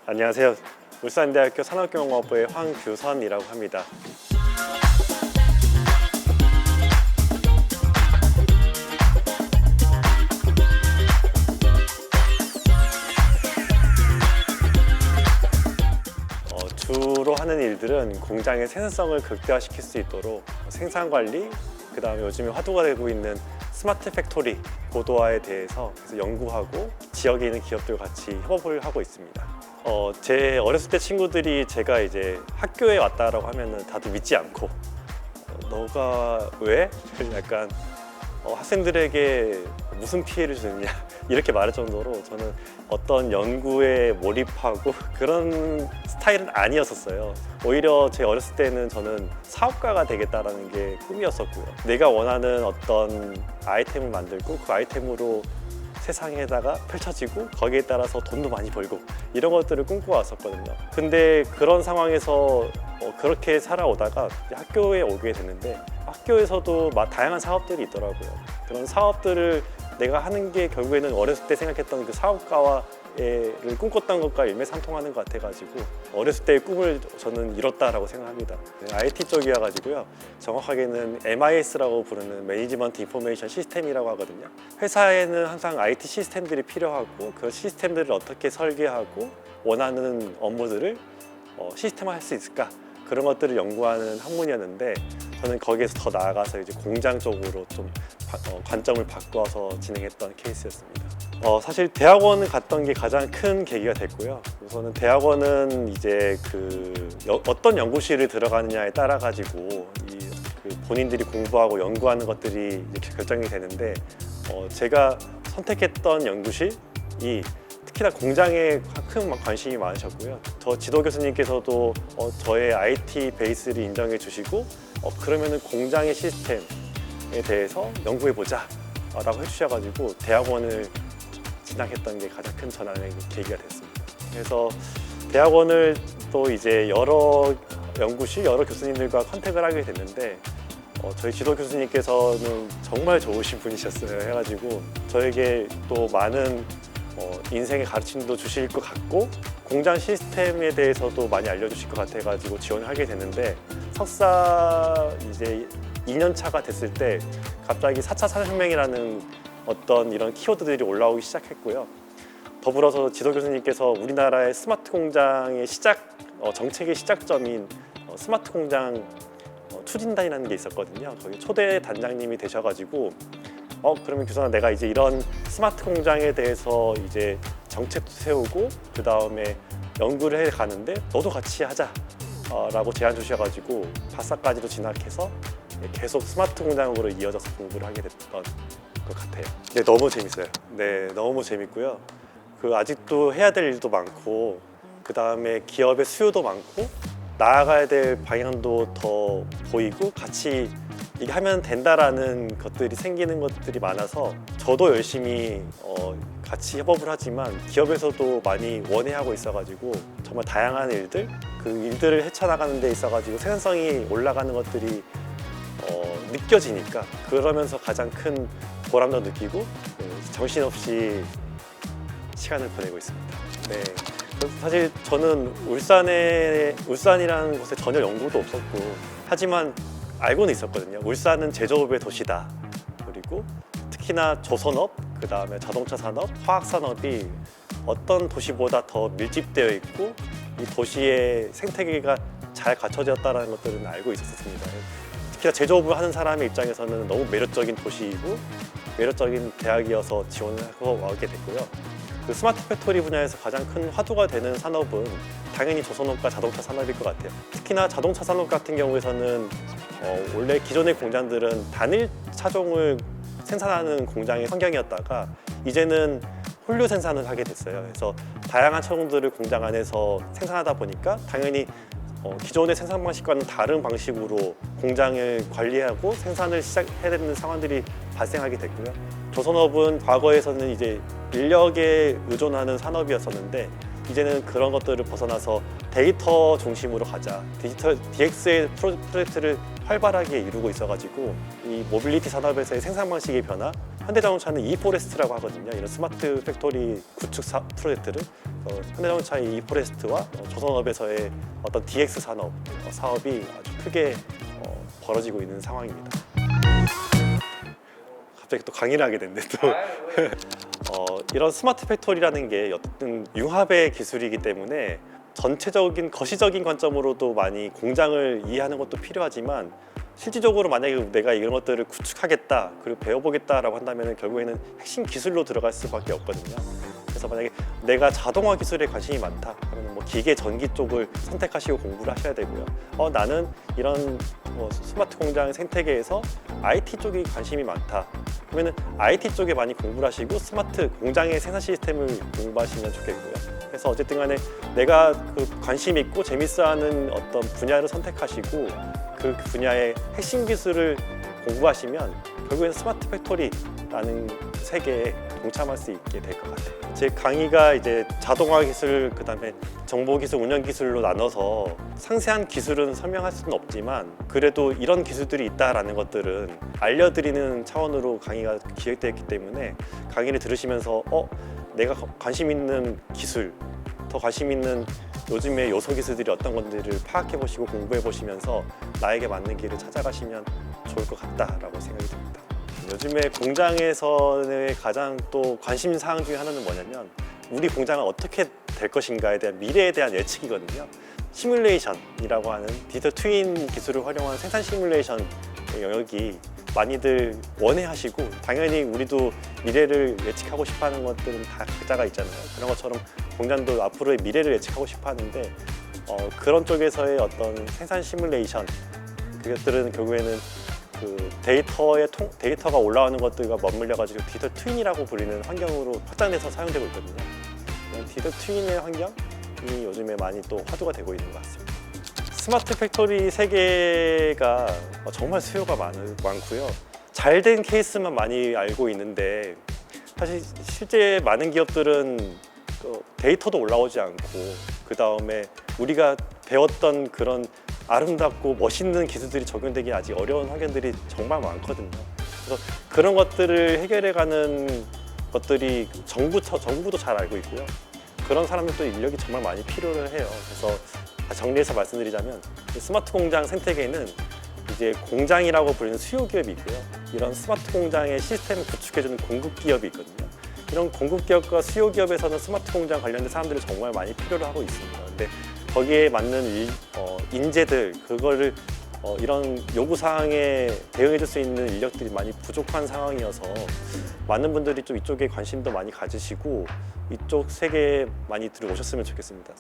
안녕하세요. 울산대학교 산업경영학부의 황규선이라고 합니다. 주로 하는 일들은 공장의 생산성을 극대화시킬 수 있도록 생산관리, 그 다음에 요즘에 화두가 되고 있는 스마트 팩토리 고도화에 대해서 연구하고 지역에 있는 기업들과 같이 협업을 하고 있습니다. 제 어렸을 때 친구들이 제가 이제 학교에 왔다라고 하면은 다들 믿지 않고 너가 왜? 약간 학생들에게 무슨 피해를 주느냐 이렇게 말할 정도로 저는 어떤 연구에 몰입하고 그런 스타일은 아니었었어요. 오히려 제 어렸을 때는 저는 사업가가 되겠다라는 게 꿈이었었고요. 내가 원하는 어떤 아이템을 만들고 그 아이템으로 세상에다가 펼쳐지고 거기에 따라서 돈도 많이 벌고 이런 것들을 꿈꿔왔었거든요. 근데 그런 상황에서 그렇게 살아오다가 학교에 오게 됐는데 학교에서도 다양한 사업들이 있더라고요. 그런 사업들을 내가 하는 게 결국에는 어렸을 때 생각했던 그 사업가를 꿈꿨던 것과 일맥상통하는 것 같아가지고 어렸을 때의 꿈을 저는 이뤘다라고 생각합니다. IT 쪽이어가지고요. 정확하게는 MIS라고 부르는 매니지먼트 인포메이션 시스템이라고 하거든요. 회사에는 항상 IT 시스템들이 필요하고 그 시스템들을 어떻게 설계하고 원하는 업무들을 시스템화할 수 있을까? 그런 것들을 연구하는 학문이었는데 저는 거기에서 더 나아가서 이제 공장 쪽으로 좀 관점을 바꿔서 진행했던 케이스였습니다. 사실 대학원을 갔던 게 가장 큰 계기가 됐고요. 우선은 대학원은 이제 어떤 연구실을 들어가느냐에 따라 가지고 본인들이 공부하고 연구하는 것들이 이렇게 결정이 되는데 제가 선택했던 연구실이 특히나 공장에 큰 관심이 많으셨고요. 저 지도 교수님께서도 저의 IT 베이스를 인정해 주시고 그러면은 공장의 시스템에 대해서 연구해보자 라고 해주셔가지고 대학원을 진학했던 게 가장 큰 전환의 계기가 됐습니다. 그래서 대학원을 또 이제 여러 연구실, 여러 교수님들과 컨택을 하게 됐는데 저희 지도 교수님께서는 정말 좋으신 분이셨어요. 해가지고 저에게 또 많은 인생의 가르침도 주실 것 같고 공장 시스템에 대해서도 많이 알려주실 것 같아가지고 지원을 하게 됐는데 석사 이제 2년 차가 됐을 때 갑자기 4차 산업혁명이라는 어떤 이런 키워드들이 올라오기 시작했고요. 더불어서 지도 교수님께서 우리나라의 스마트 공장의 정책의 시작점인 스마트 공장 추진단이라는 게 있었거든요. 거기 초대 단장님이 되셔가지고 그러면 교수님 내가 이제 이런 스마트 공장에 대해서 이제 정책도 세우고 그 다음에 연구를 해 가는데 너도 같이 하자 라고 제안 주셔가지고 박사까지도 진학해서 계속 스마트 공장으로 이어져서 공부를 하게 됐던 것 같아요. 네, 너무 재밌어요. 네, 너무 재밌고요. 아직도 해야 될 일도 많고 그 다음에 기업의 수요도 많고 나아가야 될 방향도 더 보이고 같이 이게 하면 된다라는 것들이 생기는 것들이 많아서 저도 열심히 같이 협업을 하지만 기업에서도 많이 원해하고 있어가지고 정말 다양한 일들 그 일들을 헤쳐나가는 데 있어가지고 생산성이 올라가는 것들이 느껴지니까 그러면서 가장 큰 보람도 느끼고 정신없이 시간을 보내고 있습니다. 네. 사실 저는 울산이라는 곳에 전혀 연구도 없었고 하지만 알고는 있었거든요. 울산은 제조업의 도시다. 그리고 특히나 조선업, 그 다음에 자동차 산업, 화학 산업이 어떤 도시보다 더 밀집되어 있고 이 도시의 생태계가 잘 갖춰졌다는 것들은 알고 있었습니다. 특히나 제조업을 하는 사람의 입장에서는 너무 매력적인 도시이고 매력적인 대학이어서 지원을 하고 오게 됐고요. 스마트 팩토리 분야에서 가장 큰 화두가 되는 산업은 당연히 조선업과 자동차 산업일 것 같아요. 특히나 자동차 산업 같은 경우에서는 원래 기존의 공장들은 단일 차종을 생산하는 공장의 환경이었다가 이제는 홀류 생산을 하게 됐어요. 그래서 다양한 차종들을 공장 안에서 생산하다 보니까 당연히 기존의 생산 방식과는 다른 방식으로 공장을 관리하고 생산을 시작해야 되는 상황들이 발생하게 됐고요. 조선업은 과거에서는 이제 인력에 의존하는 산업이었었는데 이제는 그런 것들을 벗어나서 데이터 중심으로 가자, 디지털 DX의 프로젝트를 활발하게 이루고 있어가지고 이 모빌리티 산업에서의 생산 방식의 변화, 현대자동차는 e포레스트라고 하거든요. 이런 스마트 팩토리 구축 프로젝트를 현대자동차의 e포레스트와 조선업에서의 어떤 DX 산업 사업이 아주 크게 벌어지고 있는 상황입니다. 갑자기 또 강의를 하게 됐네 또. 이런 스마트 팩토리라는 게 어떤 융합의 기술이기 때문에 전체적인 거시적인 관점으로도 많이 공장을 이해하는 것도 필요하지만 실질적으로 만약에 내가 이런 것들을 구축하겠다 그리고 배워보겠다라고 한다면 결국에는 핵심 기술로 들어갈 수밖에 없거든요. 그래서 만약에 내가 자동화 기술에 관심이 많다 하면 뭐 기계 전기 쪽을 선택하시고 공부를 하셔야 되고요. 나는 이런 스마트 공장 생태계에서 IT 쪽에 관심이 많다 그러면은 IT 쪽에 많이 공부를 하시고 스마트 공장의 생산 시스템을 공부하시면 좋겠고요. 그래서 어쨌든 간에 내가 그 관심 있고 재밌어하는 어떤 분야를 선택하시고 그 분야의 핵심 기술을 공부하시면 결국엔 스마트 팩토리라는 세계에 동참할 수 있게 될 것 같아요. 제 강의가 이제 자동화 기술, 그다음에 정보 기술, 운영 기술로 나눠서 상세한 기술은 설명할 수는 없지만 그래도 이런 기술들이 있다라는 것들은 알려드리는 차원으로 강의가 기획되어 있기 때문에 강의를 들으시면서 내가 관심 있는 기술, 더 관심 있는 요즘의 요소 기술들이 어떤 건지를 파악해 보시고 공부해 보시면서 나에게 맞는 길을 찾아가시면 좋을 것 같다라고 생각이 듭니다. 요즘에 공장에서의 가장 또 관심 사항 중에 하나는 뭐냐면 우리 공장은 어떻게 될 것인가에 대한 미래에 대한 예측이거든요. 시뮬레이션이라고 하는 디지털 트윈 기술을 활용한 생산 시뮬레이션 영역이 많이들 원해하시고 당연히 우리도 미래를 예측하고 싶어하는 것들은 다 각자가 있잖아요. 그런 것처럼 공장도 앞으로의 미래를 예측하고 싶어하는데 그런 쪽에서의 어떤 생산 시뮬레이션 그것들은 결국에는 그 데이터가 올라오는 것들과 맞물려 가지고 디지털 트윈이라고 불리는 환경으로 확장돼서 사용되고 있거든요. 이런 디지털 트윈의 환경이 요즘에 많이 또 화두가 되고 있는 것 같습니다. 스마트 팩토리 세계가 정말 수요가 많고요. 잘된 케이스만 많이 알고 있는데 사실 실제 많은 기업들은 데이터도 올라오지 않고 그 다음에 우리가 배웠던 그런 아름답고 멋있는 기술들이 적용되기 아직 어려운 환경들이 정말 많거든요. 그래서 그런 것들을 해결해가는 것들이 정부도 잘 알고 있고요. 그런 사람들도 인력이 정말 많이 필요를 해요. 그래서 정리해서 말씀드리자면 스마트 공장 생태계는 이제 공장이라고 불리는 수요 기업이 있고요. 이런 스마트 공장의 시스템을 구축해주는 공급 기업이 있거든요. 이런 공급 기업과 수요 기업에서는 스마트 공장 관련된 사람들을 정말 많이 필요로 하고 있습니다. 근데 거기에 맞는 인재들 그거를 이런 요구 사항에 대응해줄 수 있는 인력들이 많이 부족한 상황이어서 많은 분들이 좀 이쪽에 관심도 많이 가지시고 이쪽 세계에 많이 들어오셨으면 좋겠습니다.